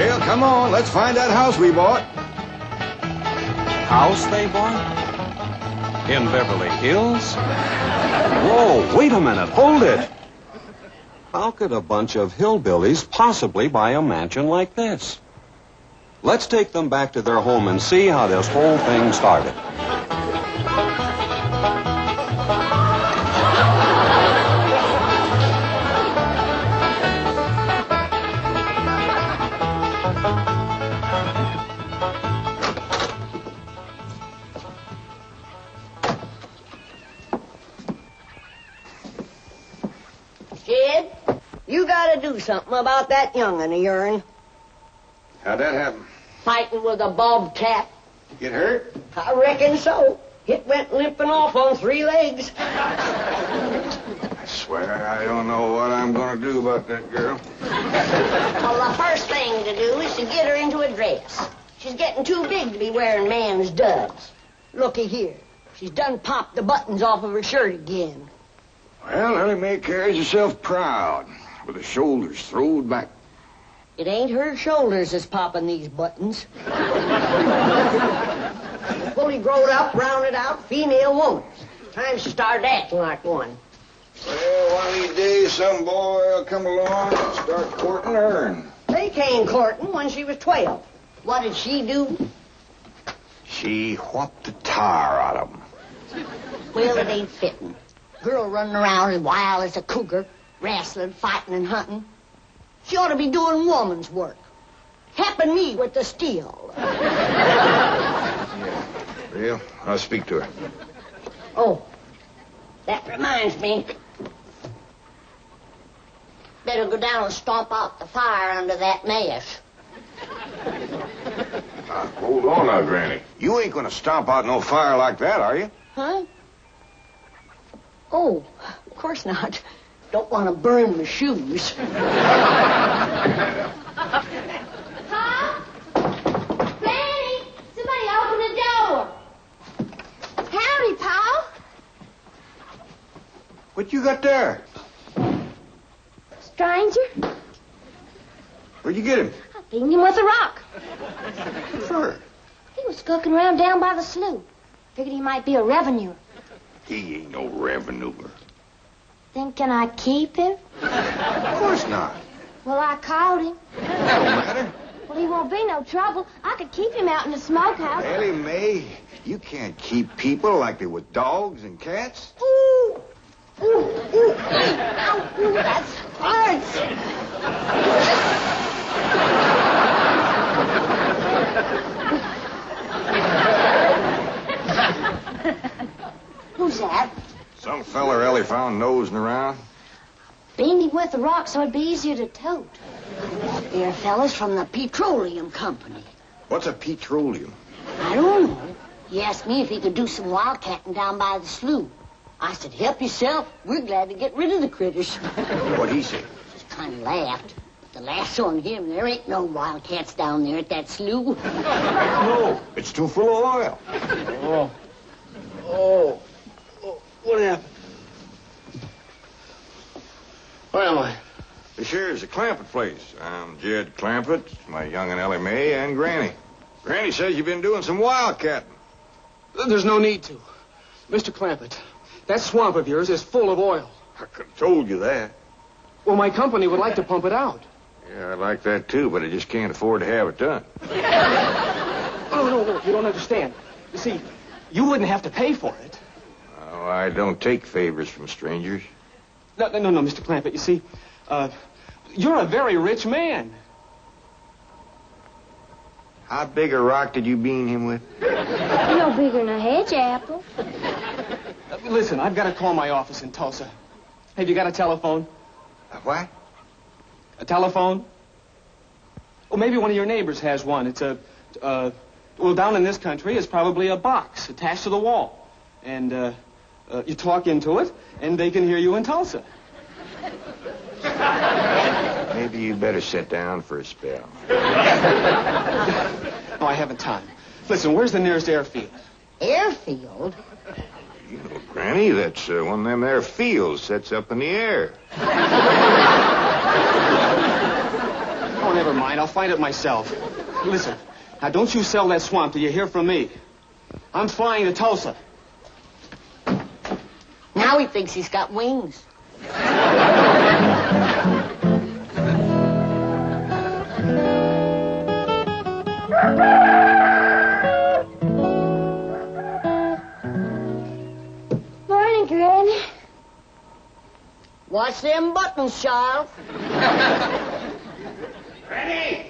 Well, come on, let's find that house we bought. House they bought? In Beverly Hills? Whoa, wait a minute, hold it. How could a bunch of hillbillies possibly buy a mansion like this? Let's take them back to their home and see how this whole thing started. Jed, you gotta do something about that young'un of yourn. How'd that happen? Fighting with a bobcat. Get hurt? I reckon so. It went limping off on 3 legs. I swear I don't know what I'm going to do about that girl. Well, the first thing to do is to get her into a dress. She's getting too big to be wearing man's duds. Looky here. She's done popped the buttons off of her shirt again. Well, Ellie Mae carries herself proud, with her shoulders throwed back. It ain't her shoulders that's popping these buttons. Fully growed up, rounded out, female woman. Time she started acting like one. Well, one of these days, some boy will come along and start courting her. They came courting when she was 12. What did she do? She whopped the tar out of him. Well, it ain't fitting. Girl running around as wild as a cougar, wrestling, fighting, and hunting. She ought to be doing woman's work. Helping me with the steel. Yeah. Well, I'll speak to her. Oh, that reminds me. Better go down and stomp out the fire under that mess. Hold on now, Granny. You ain't gonna stomp out no fire like that, are you? Huh? Oh, of course not. Don't want to burn my shoes. Pa? Granny! Somebody open the door. Howdy, Pa. What you got there? Stranger? Where'd you get him? I beamed him with a rock. Sure. He was skulking around down by the slough. Figured he might be a revenuer. He ain't no revenuer. Then can I keep him? Of course not. Well, I caught him. That don't matter. Well, he won't be no trouble. I could keep him out in the smokehouse. Ellie Mae, you can't keep people like they were dogs and cats. Ooh. Ooh, ooh. Ow, ooh, that's hard. Who's that? Some feller Ellie found nosing around. Beamed him with a rock so it'd be easier to tote. They're fellas from the petroleum company. What's a petroleum? I don't know. He asked me if he could do some wildcatting down by the slough. I said, help yourself. We're glad to get rid of the critters. What'd he say? Just kind of laughed. The last on him, there ain't no wildcats down there at that slough. No, it's too full of oil. Oh, what happened? Where am I? This here's the Clampett place. I'm Jed Clampett, my young'un Ellie Mae, and Granny. Granny says you've been doing some wildcatting. There's no need to. Mr. Clampett, that swamp of yours is full of oil. I could have told you that. Well, my company would like to pump it out. Yeah, I like that too, but I just can't afford to have it done. No, you don't understand. You see, you wouldn't have to pay for it. Oh, I don't take favors from strangers. No, Mr. Clampett, you see, you're a very rich man. How big a rock did you bean him with? You're no bigger than a hedge apple. Listen, I've got to call my office in Tulsa. Have you got a telephone? A what? A telephone? Or maybe one of your neighbors has one. It's well, down in this country, it's probably a box attached to the wall. And you talk into it, and they can hear you in Tulsa. Maybe you better sit down for a spell. No, I haven't time. Listen, where's the nearest airfield? Airfield? You know, Granny, that's one of them there fields sets up in the air. Oh, never mind. I'll find it myself. Listen, now don't you sell that swamp till you hear from me. I'm flying to Tulsa. Now he thinks he's got wings. Morning, Granny. Watch them buttons, child. Granny!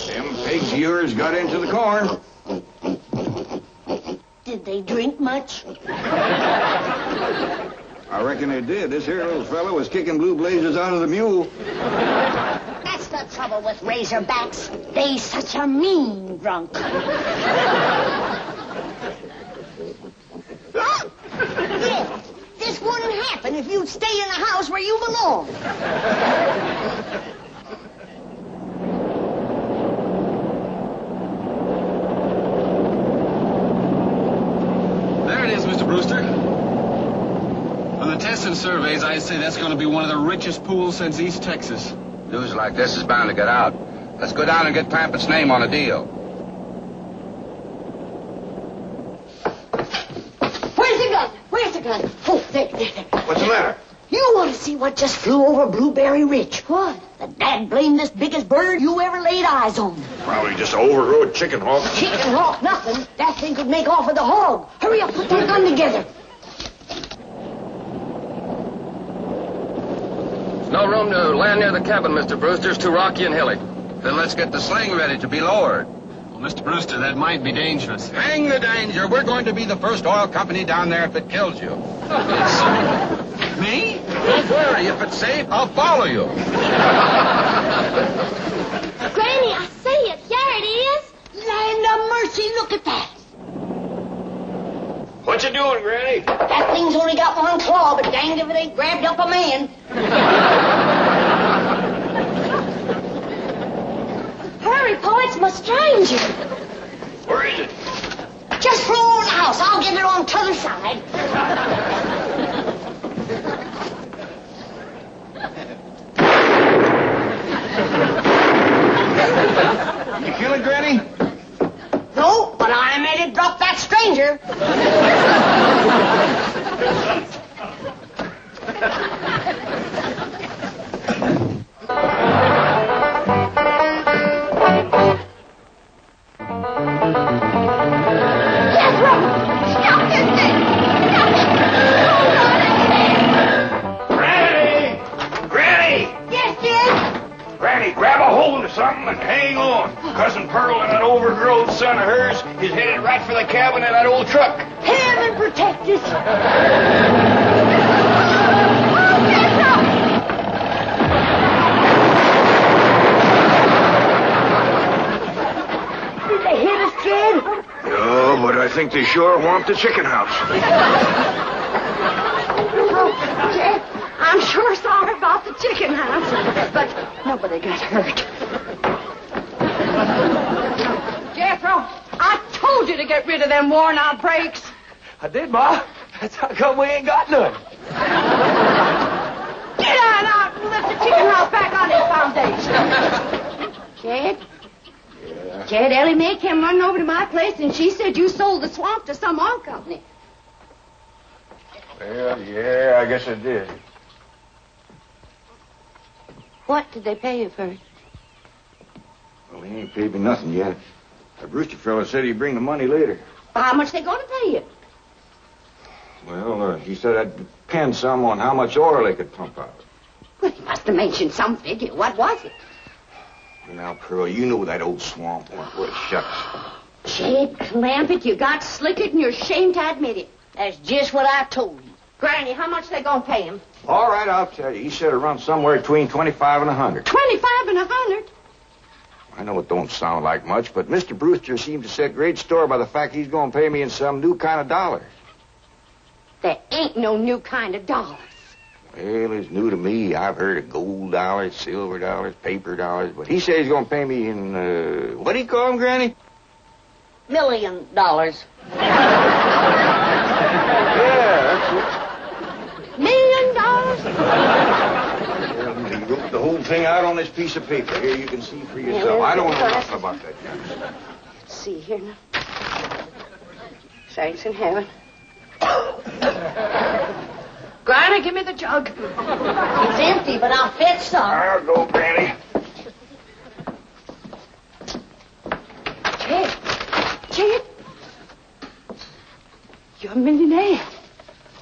Them pigs of yours got into the corn. Did they drink much? I reckon they did. This here little fella was kicking blue blazes out of the mule. That's the trouble with razorbacks. They such a mean drunk. Yeah, this wouldn't happen if you'd stay in the house where you belong. There it is, Mr. Brewster. On the tests and surveys, I'd say that's going to be one of the richest pools since East Texas. News like this is bound to get out. Let's go down and get Clampett's name on a deal. Where's the gun? Where's the gun? Oh, there. What's the matter? You want to see what just flew over Blueberry Ridge? What? The dad-blamed biggest bird you ever laid eyes on. Probably just an overrode chicken hawk. Chicken hawk, nothing. That thing could make off with a hog. Hurry up, put that gun together. No room to land near the cabin, Mr. Brewster. It's too rocky and hilly. Then let's get the sling ready to be lowered. Well, Mr. Brewster, that might be dangerous. Hang the danger. We're going to be the first oil company down there if it kills you. Me? Don't worry. If it's safe, I'll follow you. Granny, I see it. There it is. Land of mercy, look at that. What you doing, Granny? That thing's only got one claw, but danged if it ain't grabbed up a man. Hurry, Pa, it's my stranger. Where is it? Just flew over the house. I'll get it on t'other side. You kill it, Granny? No, but I made it drop that stranger. Stop this thing! Granny! Granny! Yes, dear? Granny, grab a hold of something and hang on. Cousin Pearl and that overgrown son of hers is headed right for the cabin in that old truck. Heaven protect us. Did they hit us, kid? No, but I think they sure want the chicken house. Oh, Jed, I'm sure sorry about the chicken house, but nobody got hurt. Jethro, I told you to get rid of them worn-out brakes. I did, Ma. That's how come we ain't got none. Get on out and lift the chicken house back on its foundation. Jed? Jed, Ellie Mae came running over to my place, and she said you sold the swamp to some oil company. Well, yeah, I guess I did. What did they pay you for it? Well, he ain't paid me nothing yet. The Brewster fella said he'd bring the money later. How much they going to pay you? Well, he said I'd depend some on how much oil they could pump out. Well, he must have mentioned some figure. What was it? Now, Pearl, you know that old swamp. Well, shucks. Jed Clampett, you got slickered and you're ashamed to admit it. That's just what I told you. Granny, how much they going to pay him? All right, I'll tell you. He said it runs somewhere between 25 and 100. 25 and 100? I know it don't sound like much, but Mr. Brewster seemed to set great store by the fact he's going to pay me in some new kind of dollars. There ain't no new kind of dollars. Well, it's new to me. I've heard of gold dollars, silver dollars, paper dollars, but he says he's going to pay me in, what do you call them, Granny? $1 million. Yeah, that's $1 million? it. Well, he thing out on this piece of paper. Here, you can see for yourself. I don't know nothing about that kind of stuff. Let's see here now. Saints in heaven. Granny, give me the jug. It's empty, but I'll fetch some. I'll go, Granny. Jed, you're a millionaire.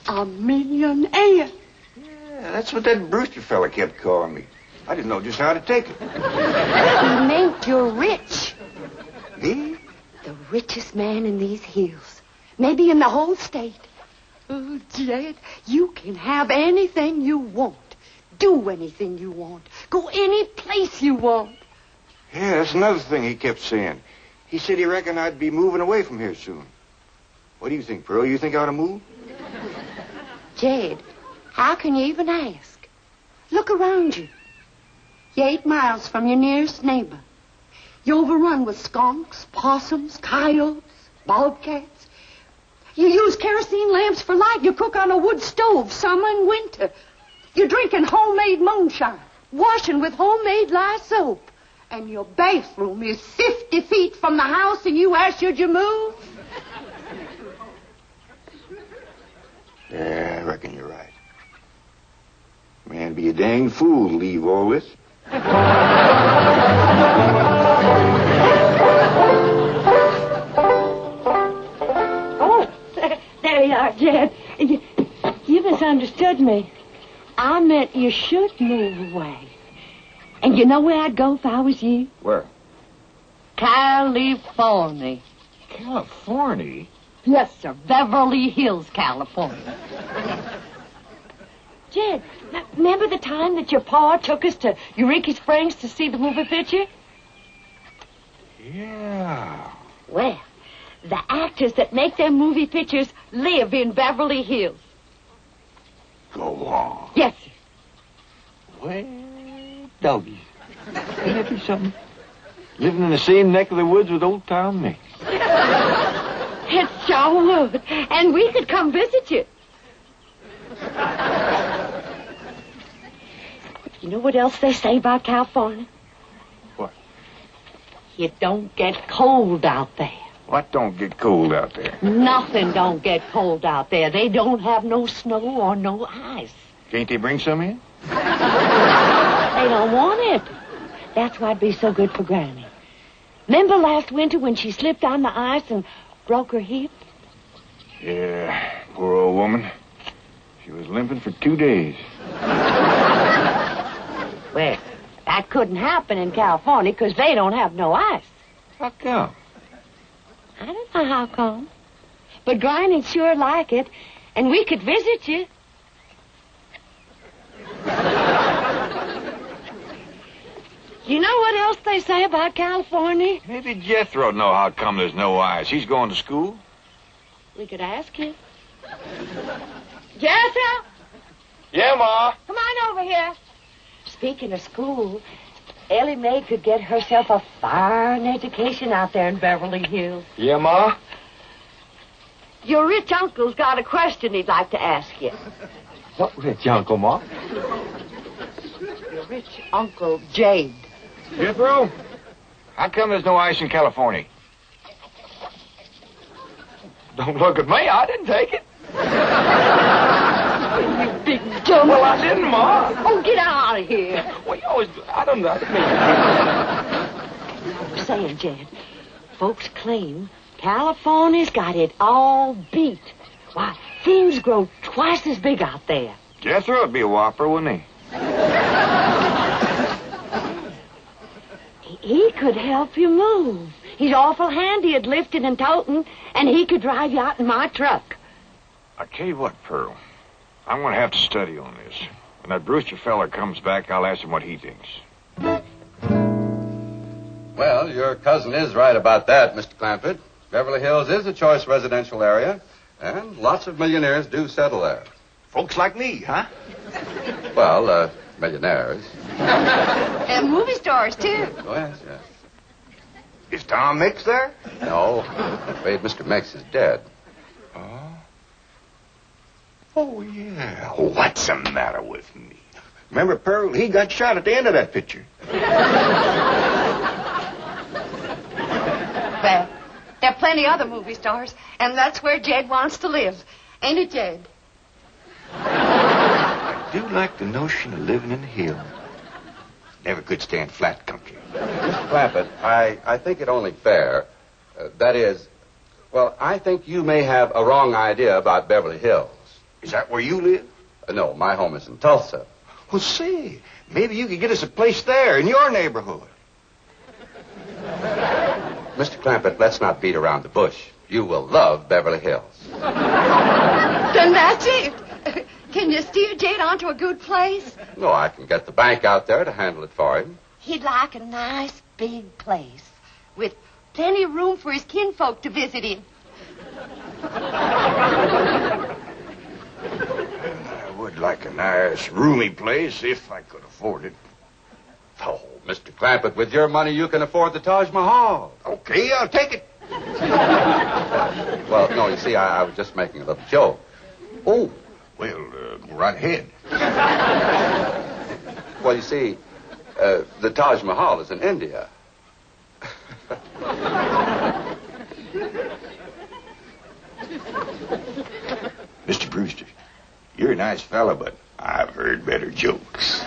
A millionaire. Yeah, that's what that Brewster fella kept calling me. I didn't know just how to take it. He meant you're rich. Me? The richest man in these hills. Maybe in the whole state. Oh, Jed, you can have anything you want. Do anything you want. Go any place you want. Yeah, that's another thing he kept saying. He said he reckoned I'd be moving away from here soon. What do you think, Pearl? You think I ought to move? Jed, how can you even ask? Look around you. You're 8 miles from your nearest neighbor. You're overrun with skunks, possums, coyotes, bobcats. You use kerosene lamps for light. You cook on a wood stove, summer and winter. You're drinking homemade moonshine, washing with homemade lye soap. And your bathroom is 50 feet from the house, and you ask, should you move? Yeah, I reckon you're right. Man, be a dang fool to leave all this. Oh, there you are, Jed. You misunderstood me. I meant you should move away. And you know where I'd go if I was you? Where? California. California? Yes, sir. Beverly Hills, California. Jed, remember the time that your pa took us to Eureka Springs to see the movie picture? Yeah. Well, the actors that make them movie pictures live in Beverly Hills. Go on. Yes, sir. Well, doggies. Ain't that be something? Living in the same neck of the woods with old Tom Mix. It sure would. And we could come visit you. You know what else they say about California? What? It don't get cold out there. What don't get cold out there? Nothing don't get cold out there. They don't have no snow or no ice. Can't they bring some in? They don't want it. That's why it'd be so good for Granny. Remember last winter when she slipped on the ice and broke her hip? Yeah, poor old woman. She was limping for 2 days. Well, that couldn't happen in California because they don't have no ice. How come? I don't know how come. But Granny'd sure like it, and we could visit you. You know what else they say about California? Maybe Jethro'd know how come there's no ice. He's going to school. We could ask him. Jethro? Yeah, Ma. Come on over here. Speaking of school, Ellie Mae could get herself a fine education out there in Beverly Hills. Yeah, Ma? Your rich uncle's got a question he'd like to ask you. What rich uncle, Ma? Your rich Uncle Jade. Jethro? How come there's no ice in California? Don't look at me. I didn't take it. You big dumb. Well, I didn't, Ma. Oh, get out of here. Well, you always... I don't know. I was saying, Jed, folks claim California's got it all beat. Why, things grow twice as big out there. Jethro would be a whopper, wouldn't he? He could help you move. He's awful handy at lifting and toting, and he could drive you out in my truck. I tell you what, Pearl. I'm going to have to study on this. When that Brewster fella comes back, I'll ask him what he thinks. Well, your cousin is right about that, Mr. Clanford. Beverly Hills is a choice residential area, and lots of millionaires do settle there. Folks like me, huh? Well, millionaires. And movie stars, too. Oh, yes, yes. Is Tom Mix there? No, I'm afraid Mr. Mix is dead. Oh, yeah. What's the matter with me? Remember Pearl? He got shot at the end of that picture. Well, there are plenty other movie stars, and that's where Jed wants to live. Ain't it, Jed? I do like the notion of living in the hills. Never could stand flat country. Mr. Clampett, I think it only fair. That is, well, I think you may have a wrong idea about Beverly Hills. Is that where you live? No, my home is in Tulsa. Well, say, maybe you could get us a place there in your neighborhood. Mr. Clampett, let's not beat around the bush. You will love Beverly Hills. Then that's it. Can you steer Jed onto a good place? No, I can get the bank out there to handle it for him. He'd like a nice big place with plenty of room for his kinfolk to visit him. I would like a nice, roomy place if I could afford it. Oh, Mr. Clampett, with your money, you can afford the Taj Mahal. Okay, I'll take it. Well, no, you see, I was just making a little joke. Oh, well, go right ahead. Well, you see, the Taj Mahal is in India. Mr. Brewster, you're a nice fella, but I've heard better jokes.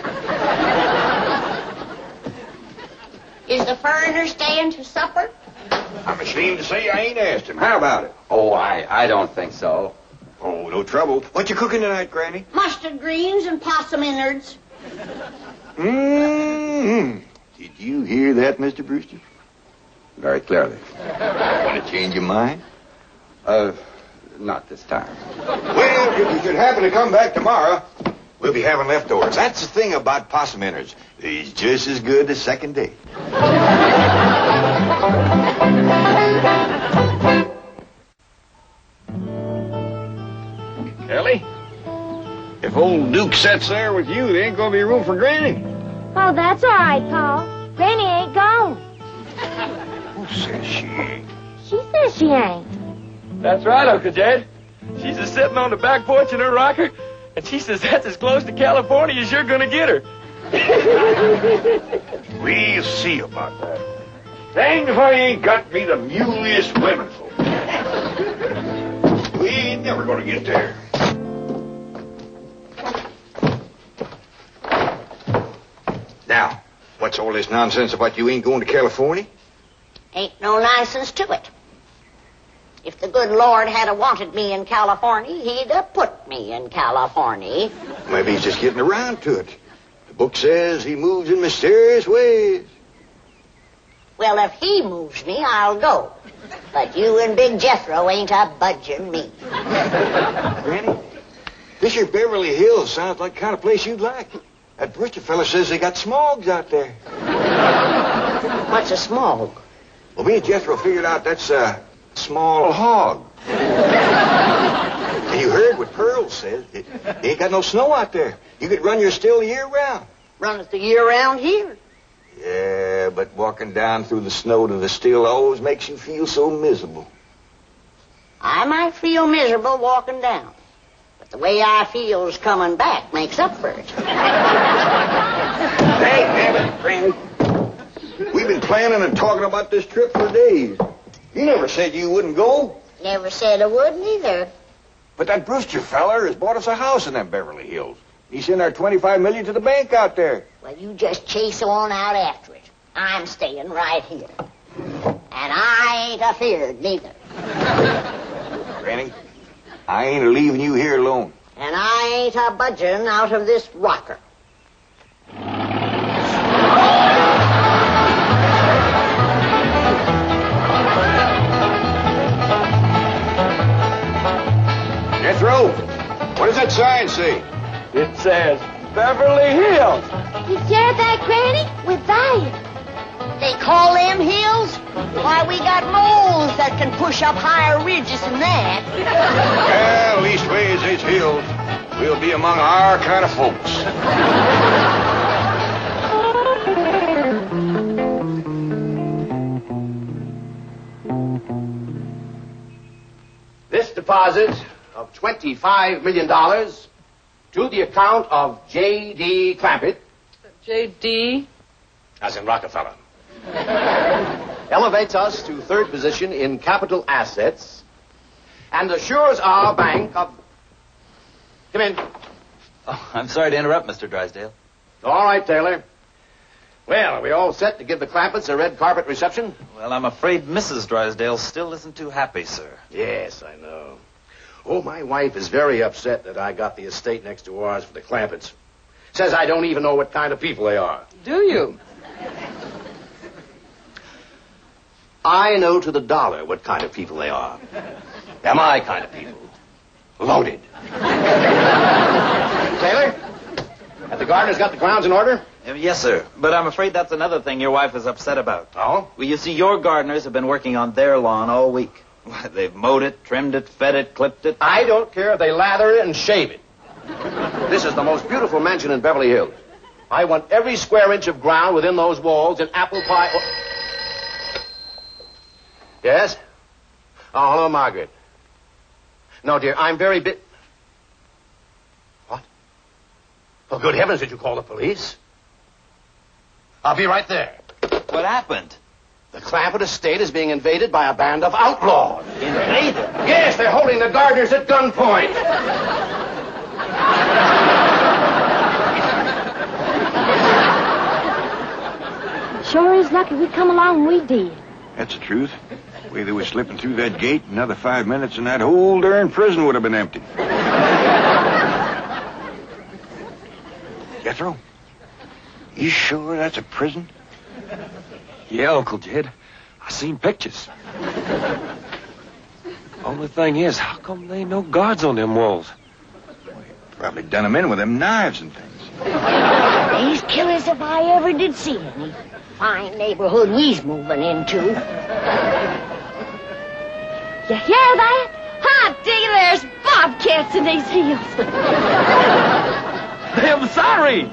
Is the foreigner staying to supper? I'm ashamed to say I ain't asked him. How about it? Oh, I don't think so. Oh, no trouble. What you cooking tonight, Granny? Mustard greens and possum innards. Mm-hmm. Did you hear that, Mr. Brewster? Very clearly. Want to change your mind? Not this time. Well, if you should happen to come back tomorrow, we'll be having leftovers. That's the thing about possum innards. He's just as good the second day. Ellie, if old Duke sits there with you, there ain't gonna be room for Granny. Oh, that's all right, Pa. Granny ain't gone. Who says she ain't? She says she ain't. That's right, Uncle Jed. She's just sitting on the back porch in her rocker, and she says that's as close to California as you're gonna get her. We'll see about that. Danged if I ain't got me the muliest women folk. We ain't never gonna get there. Now, what's all this nonsense about you ain't going to California? Ain't no nonsense to it. If the good Lord had wanted me in California, he'd have put me in California. Maybe he's just getting around to it. The book says he moves in mysterious ways. Well, if he moves me, I'll go. But you and Big Jethro ain't a budging me. Granny, this here Beverly Hills sounds like the kind of place you'd like. That Brewster fella says they got smogs out there. What's a smog? Well, me and Jethro figured out that's a small hog. And you heard what Pearl said. It ain't got no snow out there. You could run your still year round. Run it the year round here. Yeah, but walking down through the snow to the still always makes you feel so miserable. I might feel miserable walking down. But the way I feels coming back makes up for it. Damn it, Granny. We've been planning and talking about this trip for days. You never said you wouldn't go. Never said I wouldn't either. But that Brewster feller has bought us a house in them Beverly Hills. He sent our $25 million to the bank out there. Well, you just chase on out after it. I'm staying right here. And I ain't afeared neither. Granny, I ain't leaving you here alone. And I ain't a budging out of this rocker. Jethro, what does that sign say? It says Beverly Hills. You share that, Granny? We're dying. They call them hills? Why, we got moles that can push up higher ridges than that. Well, leastways, it's hills. We'll be among our kind of folks. This deposit of $25 million to the account of J.D. Clampett. J.D.? As in Rockefeller. Elevates us to third position in capital assets and assures our bank of... Come in. Oh, I'm sorry to interrupt, Mr. Drysdale. All right, Taylor. Well, are we all set to give the Clampetts a red carpet reception? Well, I'm afraid Mrs. Drysdale still isn't too happy, sir. Yes, I know. Oh, my wife is very upset that I got the estate next to ours for the Clampetts. Says I don't even know what kind of people they are. Do you? I know to the dollar what kind of people they are. They're my kind of people. Loaded. Taylor, have the gardeners got the grounds in order? Yes, sir. But I'm afraid that's another thing your wife is upset about. Oh? Well, you see, your gardeners have been working on their lawn all week. Why, they've mowed it, trimmed it, fed it, clipped it. I don't care if they lather it and shave it. This is the most beautiful mansion in Beverly Hills. I want every square inch of ground within those walls in apple pie... Yes? Oh, hello, Margaret. No, dear, I'm very What? Oh, good heavens, did you call the police? I'll be right there. What happened? The Clampett estate is being invaded by a band of outlaws. Invaded? Yes, they're holding the gardeners at gunpoint. Sure is lucky we come along when we did. That's the truth. The way they were slipping through that gate, another 5 minutes and that whole darn prison would have been empty. Jethro, you sure that's a prison? Yeah, Uncle Jed. I seen pictures. Only thing is, how come there ain't no guards on them walls? Probably done them in with them knives and things. These killers if I ever did see any. Fine neighborhood we's moving into. You hear that? Hot diggity, there's bobcats in these hills. I'm sorry.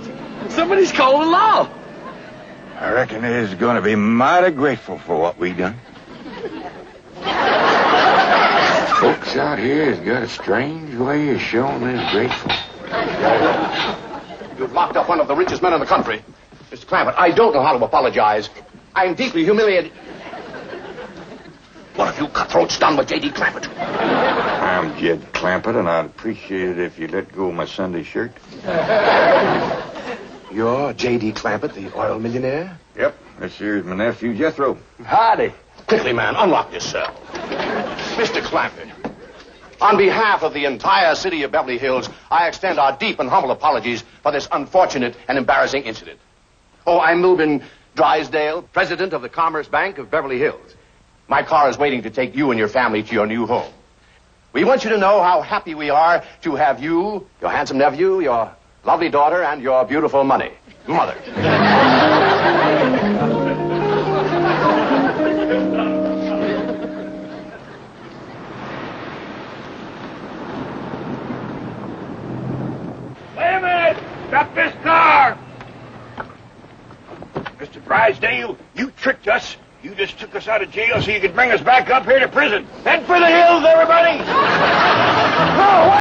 Somebody's called the law. I reckon they's going to be mighty grateful for what we done. Folks out here has got a strange way of showing they're grateful. You've locked up one of the richest men in the country. Mr. Clampett, I don't know how to apologize. I'm deeply humiliated. What have you cutthroats done with J.D. Clampett? I'm Jed Clampett, and I'd appreciate it if you let go of my Sunday shirt. You're J.D. Clampett, the oil millionaire? Yep. This here's my nephew, Jethro. Howdy. Quickly, man, unlock this cell. Mr. Clampett, on behalf of the entire city of Beverly Hills, I extend our deep and humble apologies for this unfortunate and embarrassing incident. Oh, I'm Milburn Drysdale, president of the Commerce Bank of Beverly Hills. My car is waiting to take you and your family to your new home. We want you to know how happy we are to have you, your handsome nephew, your lovely daughter, and your beautiful mother. Wait a minute! Stop this car! Mr. Drysdale, you tricked us. You just took us out of jail so you could bring us back up here to prison. Head for the hills, everybody! Oh,